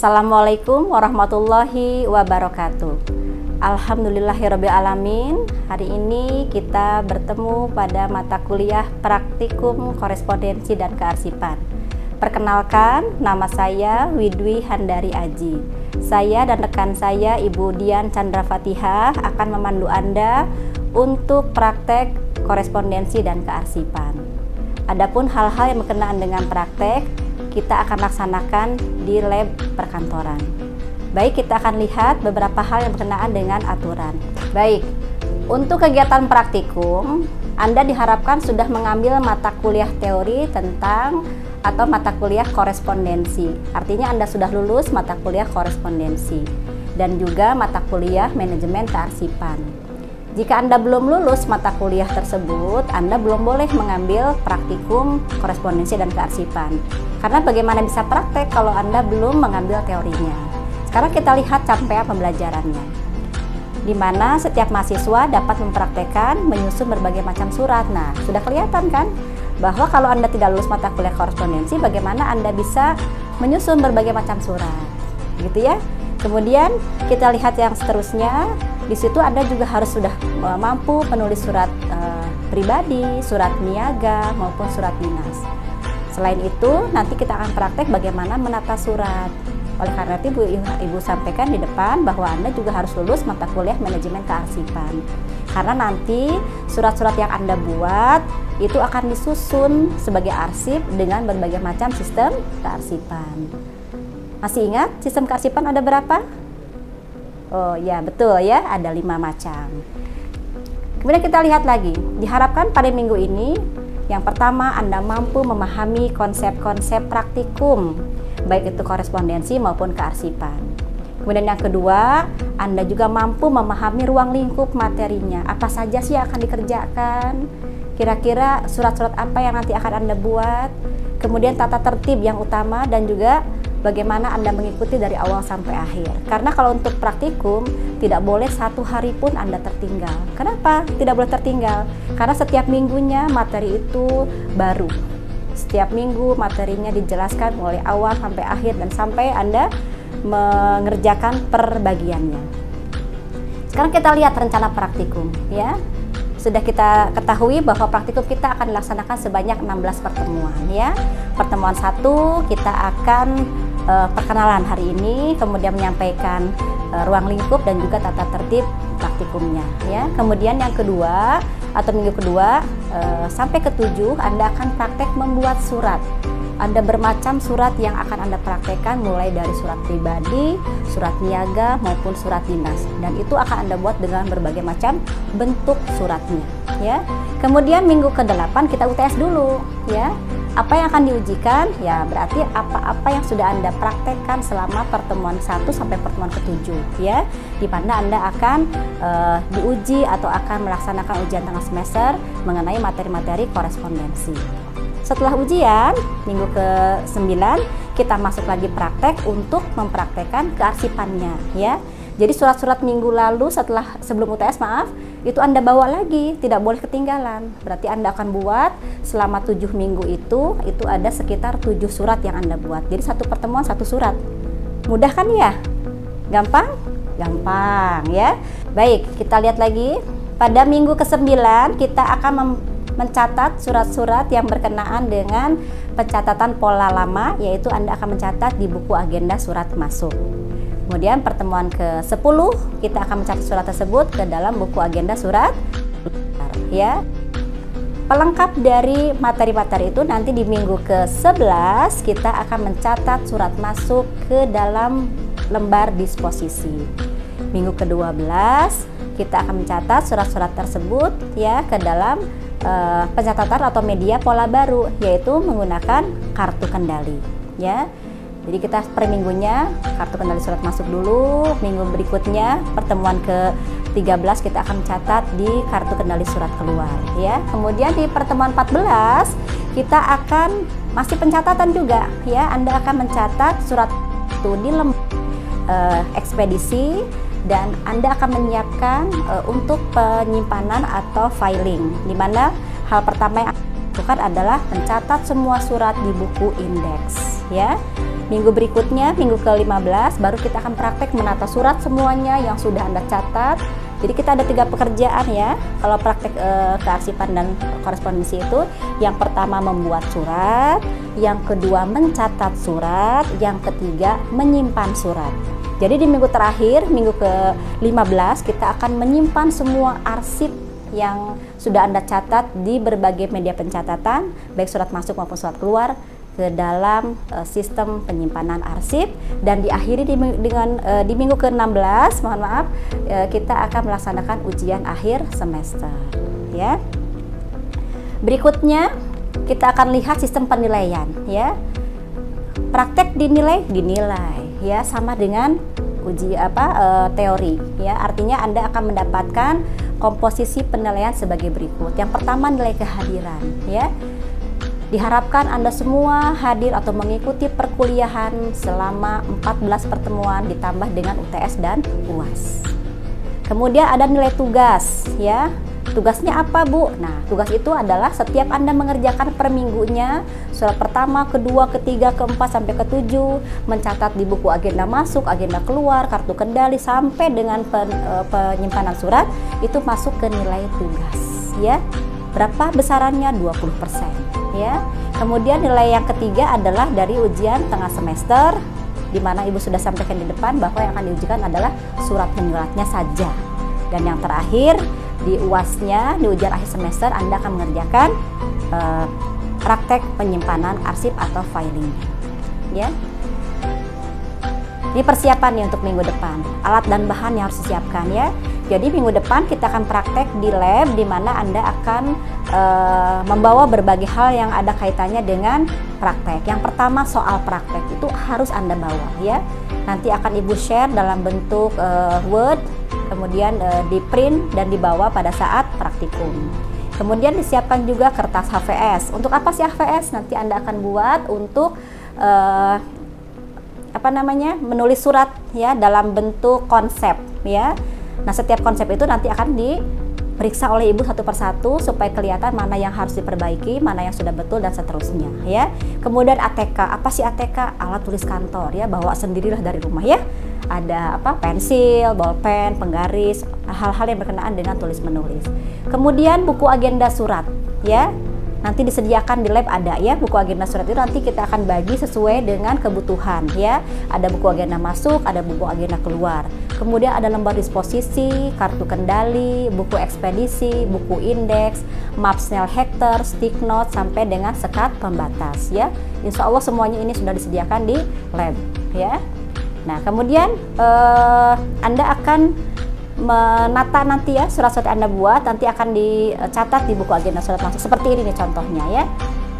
Assalamualaikum warahmatullahi wabarakatuh. Alhamdulillahirabbil alamin. Hari ini kita bertemu pada mata kuliah Praktikum Korespondensi dan Kearsipan. Perkenalkan, nama saya Widwi Handari Aji. Saya dan rekan saya Ibu Dian Chandra Fatihah akan memandu Anda untuk praktek korespondensi dan kearsipan. Adapun hal-hal yang berkenaan dengan praktek, kita akan laksanakan di lab perkantoran. Baik, kita akan lihat beberapa hal yang berkenaan dengan aturan. Baik, untuk kegiatan praktikum, Anda diharapkan sudah mengambil mata kuliah teori tentang atau mata kuliah korespondensi. Artinya Anda sudah lulus mata kuliah korespondensi dan juga mata kuliah manajemen kearsipan. Jika Anda belum lulus mata kuliah tersebut, Anda belum boleh mengambil praktikum korespondensi dan kearsipan. Karena bagaimana bisa praktek kalau Anda belum mengambil teorinya. Sekarang kita lihat capaian pembelajarannya, di mana setiap mahasiswa dapat mempraktekkan menyusun berbagai macam surat. Nah, sudah kelihatan kan bahwa kalau Anda tidak lulus mata kuliah korespondensi, bagaimana Anda bisa menyusun berbagai macam surat, gitu ya. Kemudian kita lihat yang seterusnya. Di situ Anda juga harus sudah mampu menulis surat pribadi, surat niaga maupun surat dinas. Selain itu, nanti kita akan praktek bagaimana menata surat. Oleh karena itu Ibu sampaikan di depan bahwa Anda juga harus lulus mata kuliah manajemen kearsipan. Karena nanti surat-surat yang Anda buat itu akan disusun sebagai arsip dengan berbagai macam sistem kearsipan. Masih ingat sistem kearsipan ada berapa? Oh ya, betul ya, ada 5 macam. Kemudian kita lihat lagi, diharapkan pada minggu ini, yang pertama Anda mampu memahami konsep-konsep praktikum, baik itu korespondensi maupun kearsipan. Kemudian yang kedua, Anda juga mampu memahami ruang lingkup materinya, apa saja sih yang akan dikerjakan, kira-kira surat-surat apa yang nanti akan Anda buat, kemudian tata tertib yang utama dan juga bagaimana Anda mengikuti dari awal sampai akhir. Karena kalau untuk praktikum, tidak boleh satu hari pun Anda tertinggal. Kenapa tidak boleh tertinggal? Karena setiap minggunya materi itu baru. Setiap minggu materinya dijelaskan mulai awal sampai akhir dan sampai Anda mengerjakan perbagiannya. Sekarang kita lihat rencana praktikum, ya. Sudah kita ketahui bahwa praktikum kita akan dilaksanakan sebanyak 16 pertemuan, ya. Pertemuan 1 kita akan perkenalan hari ini, kemudian menyampaikan ruang lingkup dan juga tata tertib praktikumnya, ya. Kemudian yang kedua atau minggu kedua sampai ke-7 Anda akan praktek membuat surat. Ada bermacam surat yang akan Anda praktekkan, mulai dari surat pribadi, surat niaga maupun surat dinas, dan itu akan Anda buat dengan berbagai macam bentuk suratnya, ya. Kemudian minggu ke-8 kita UTS dulu, ya. Apa yang akan diujikan? Ya, berarti apa-apa yang sudah Anda praktekkan selama pertemuan 1 sampai pertemuan ke-7, ya. Di mana Anda akan diuji atau akan melaksanakan ujian tengah semester mengenai materi-materi korespondensi. Setelah ujian, minggu ke-9 kita masuk lagi praktek untuk mempraktekkan kearsipannya, ya. Jadi surat-surat minggu lalu sebelum UTS itu Anda bawa lagi, tidak boleh ketinggalan. Berarti Anda akan buat selama 7 minggu itu ada sekitar 7 surat yang Anda buat. Jadi satu pertemuan 1 surat. Mudah kan ya? Gampang? Gampang ya. Baik, kita lihat lagi. Pada minggu ke-9 kita akan mencatat surat-surat yang berkenaan dengan pencatatan pola lama, yaitu Anda akan mencatat di buku agenda surat masuk. Kemudian pertemuan ke-10 kita akan mencatat surat tersebut ke dalam buku agenda surat, ya. Pelengkap dari materi-materi itu nanti di minggu ke-11 kita akan mencatat surat masuk ke dalam lembar disposisi. Minggu ke-12 kita akan mencatat surat-surat tersebut, ya, ke dalam pencatatan atau media pola baru, yaitu menggunakan kartu kendali, ya. Jadi kita per minggunya kartu kendali surat masuk dulu, minggu berikutnya pertemuan ke-13 kita akan mencatat di kartu kendali surat keluar, ya. Kemudian di pertemuan 14 kita akan masih pencatatan juga, ya. Anda akan mencatat surat itu di lembar ekspedisi dan Anda akan menyiapkan untuk penyimpanan atau filing, di mana hal pertama yang Anda lakukan adalah mencatat semua surat di buku indeks, ya. Minggu berikutnya, minggu ke-15, baru kita akan praktek menata surat semuanya yang sudah Anda catat. Jadi kita ada 3 pekerjaan ya, kalau praktek kearsipan dan korespondensi itu. Yang pertama membuat surat, yang kedua mencatat surat, yang ketiga menyimpan surat. Jadi di minggu terakhir, minggu ke-15, kita akan menyimpan semua arsip yang sudah Anda catat di berbagai media pencatatan, baik surat masuk maupun surat keluar, ke dalam sistem penyimpanan arsip. Dan diakhiri di minggu ke-16, mohon maaf, kita akan melaksanakan ujian akhir semester ya. Berikutnya kita akan lihat sistem penilaian ya. Praktek dinilai ya, sama dengan teori ya. Artinya Anda akan mendapatkan komposisi penilaian sebagai berikut. Yang pertama, nilai kehadiran ya. Diharapkan Anda semua hadir atau mengikuti perkuliahan selama 14 pertemuan ditambah dengan UTS dan UAS. Kemudian ada nilai tugas ya. Tugasnya apa, Bu? Nah, tugas itu adalah setiap Anda mengerjakan per minggunya, surat pertama, kedua, ketiga, keempat, sampai ketujuh, mencatat di buku agenda masuk, agenda keluar, kartu kendali, sampai dengan penyimpanan surat, itu masuk ke nilai tugas ya. Berapa besarannya? 20% ya. Kemudian nilai yang ketiga adalah dari ujian tengah semester, di mana Ibu sudah sampaikan di depan bahwa yang akan diujikan adalah surat menyuratnya saja. Dan yang terakhir di UAS-nya, di ujian akhir semester, Anda akan mengerjakan praktek penyimpanan arsip atau filing ya. Ini persiapan nih untuk minggu depan, alat dan bahan yang harus disiapkan ya. Jadi minggu depan kita akan praktek di lab, di mana Anda akan membawa berbagai hal yang ada kaitannya dengan praktek. Yang pertama, soal praktek itu harus Anda bawa ya. Nanti akan Ibu share dalam bentuk Word, kemudian di print dan dibawa pada saat praktikum. Kemudian disiapkan juga kertas HVS. Untuk apa sih HVS? Nanti Anda akan buat untuk menulis surat ya dalam bentuk konsep ya. Nah, setiap konsep itu nanti akan diperiksa oleh Ibu satu persatu supaya kelihatan mana yang harus diperbaiki, mana yang sudah betul, dan seterusnya ya. Kemudian ATK. Apa sih ATK? Alat tulis kantor ya, bawa sendirilah dari rumah ya. Ada pensil, bolpen, penggaris, hal-hal yang berkenaan dengan tulis menulis. Kemudian buku agenda surat ya. Nanti disediakan di lab ada ya, buku agenda surat itu nanti kita akan bagi sesuai dengan kebutuhan ya. Ada buku agenda masuk, ada buku agenda keluar. Kemudian ada lembar disposisi, kartu kendali, buku ekspedisi, buku indeks, map Snell Hector, stick note, sampai dengan sekat pembatas ya. Insya Allah semuanya ini sudah disediakan di lab ya. Nah, kemudian Anda akan menata nanti ya surat-surat Anda buat, nanti akan dicatat di buku agenda surat masuk. Seperti ini nih contohnya ya.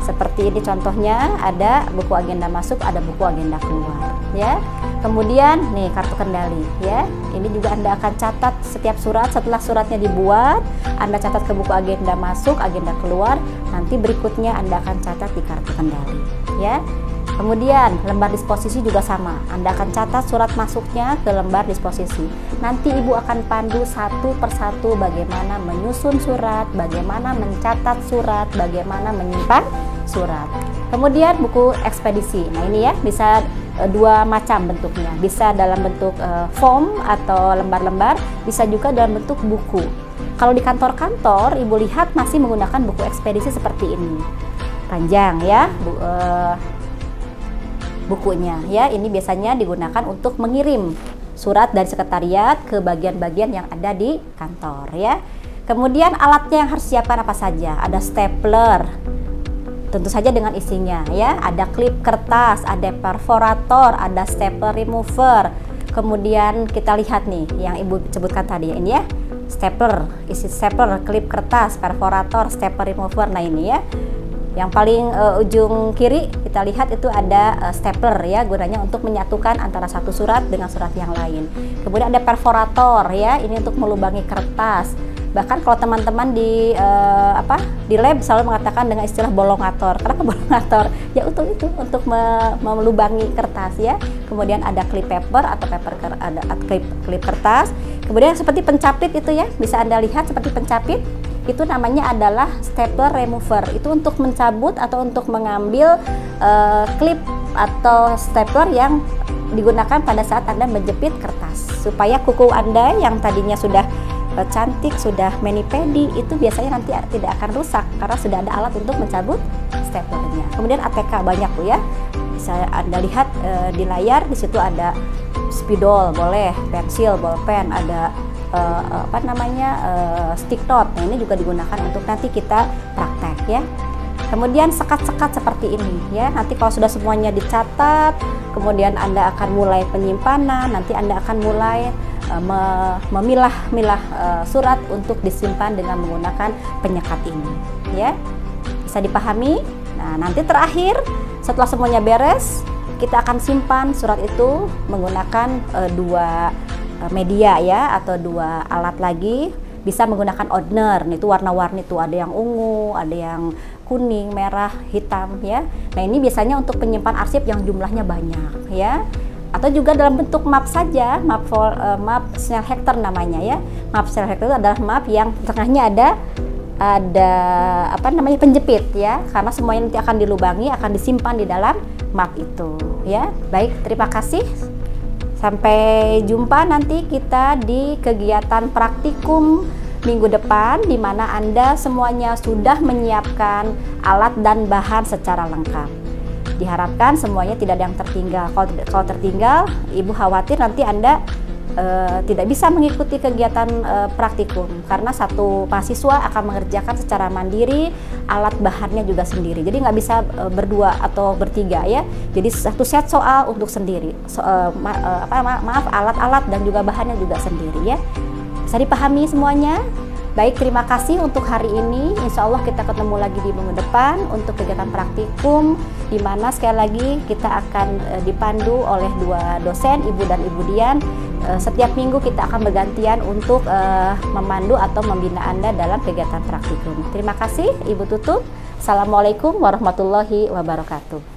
Seperti ini contohnya, ada buku agenda masuk, ada buku agenda keluar ya. Kemudian nih kartu kendali ya. Ini juga Anda akan catat setiap surat. Setelah suratnya dibuat, Anda catat ke buku agenda masuk, agenda keluar. Nanti berikutnya Anda akan catat di kartu kendali ya. Kemudian lembar disposisi juga sama, Anda akan catat surat masuknya ke lembar disposisi. Nanti Ibu akan pandu satu persatu bagaimana menyusun surat, bagaimana mencatat surat, bagaimana menyimpan surat. Kemudian buku ekspedisi. Nah, ini ya bisa dua macam bentuknya, bisa dalam bentuk form atau lembar-lembar, bisa juga dalam bentuk buku. Kalau di kantor-kantor Ibu lihat masih menggunakan buku ekspedisi seperti ini, panjang ya bukunya ya. Ini biasanya digunakan untuk mengirim surat dari sekretariat ke bagian-bagian yang ada di kantor ya. Kemudian alatnya yang harus siapkan apa saja? Ada stapler, tentu saja dengan isinya ya. Ada klip kertas, ada perforator, ada stapler remover. Kemudian kita lihat nih yang Ibu sebutkan tadi ya, ini ya. Stapler, isi stapler, klip kertas, perforator, stapler remover. Nah, ini ya. Yang paling ujung kiri kita lihat itu ada stapler ya, gunanya untuk menyatukan antara satu surat dengan surat yang lain. Kemudian ada perforator ya, ini untuk melubangi kertas. Bahkan kalau teman-teman di lab selalu mengatakan dengan istilah bolongator. Kenapa bolongator? Ya untuk itu, untuk melubangi kertas ya. Kemudian ada clip paper atau ada clip kertas. Kemudian seperti pencapit itu ya, bisa Anda lihat seperti pencapit. Itu namanya adalah stapler remover. Itu untuk mencabut atau untuk mengambil klip atau stapler yang digunakan pada saat Anda menjepit kertas, supaya kuku Anda yang tadinya sudah cantik, sudah mani-pedi, itu biasanya nanti tidak akan rusak karena sudah ada alat untuk mencabut staplernya. Kemudian ATK banyak tuh ya, bisa Anda lihat di layar, di situ ada spidol, boleh, pensil, bolpen, ada stick note. Nah, ini juga digunakan untuk nanti kita praktek ya. Kemudian sekat-sekat seperti ini ya, nanti kalau sudah semuanya dicatat, kemudian Anda akan mulai penyimpanan, nanti Anda akan mulai memilah-milah surat untuk disimpan dengan menggunakan penyekat ini ya. Bisa dipahami? Nah, nanti terakhir setelah semuanya beres, kita akan simpan surat itu menggunakan dua media ya, atau dua alat lagi. Bisa menggunakan ordner, itu warna-warni tuh, ada yang ungu, ada yang kuning, merah, hitam ya. Nah, ini biasanya untuk penyimpan arsip yang jumlahnya banyak ya. Atau juga dalam bentuk map saja, map Snellhector namanya ya. Map Snellhector itu adalah map yang tengahnya ada penjepit ya, karena semuanya nanti akan dilubangi, akan disimpan di dalam map itu ya. Baik, terima kasih. Sampai jumpa nanti kita di kegiatan praktikum minggu depan, di mana Anda semuanya sudah menyiapkan alat dan bahan secara lengkap. Diharapkan semuanya tidak ada yang tertinggal. Kalau tertinggal, Ibu khawatir nanti Anda tidak bisa mengikuti kegiatan praktikum, karena satu mahasiswa akan mengerjakan secara mandiri, alat bahannya juga sendiri. Jadi nggak bisa berdua atau bertiga ya. Jadi satu set soal untuk sendiri. Maaf, alat-alat dan juga bahannya juga sendiri ya. Bisa dipahami semuanya? Baik, terima kasih untuk hari ini. Insya Allah kita ketemu lagi di minggu depan untuk kegiatan praktikum, di mana sekali lagi kita akan dipandu oleh dua dosen, Ibu dan Ibu Dian. Setiap minggu kita akan bergantian untuk memandu atau membina Anda dalam kegiatan praktikum. Terima kasih, Ibu tutup. Assalamualaikum warahmatullahi wabarakatuh.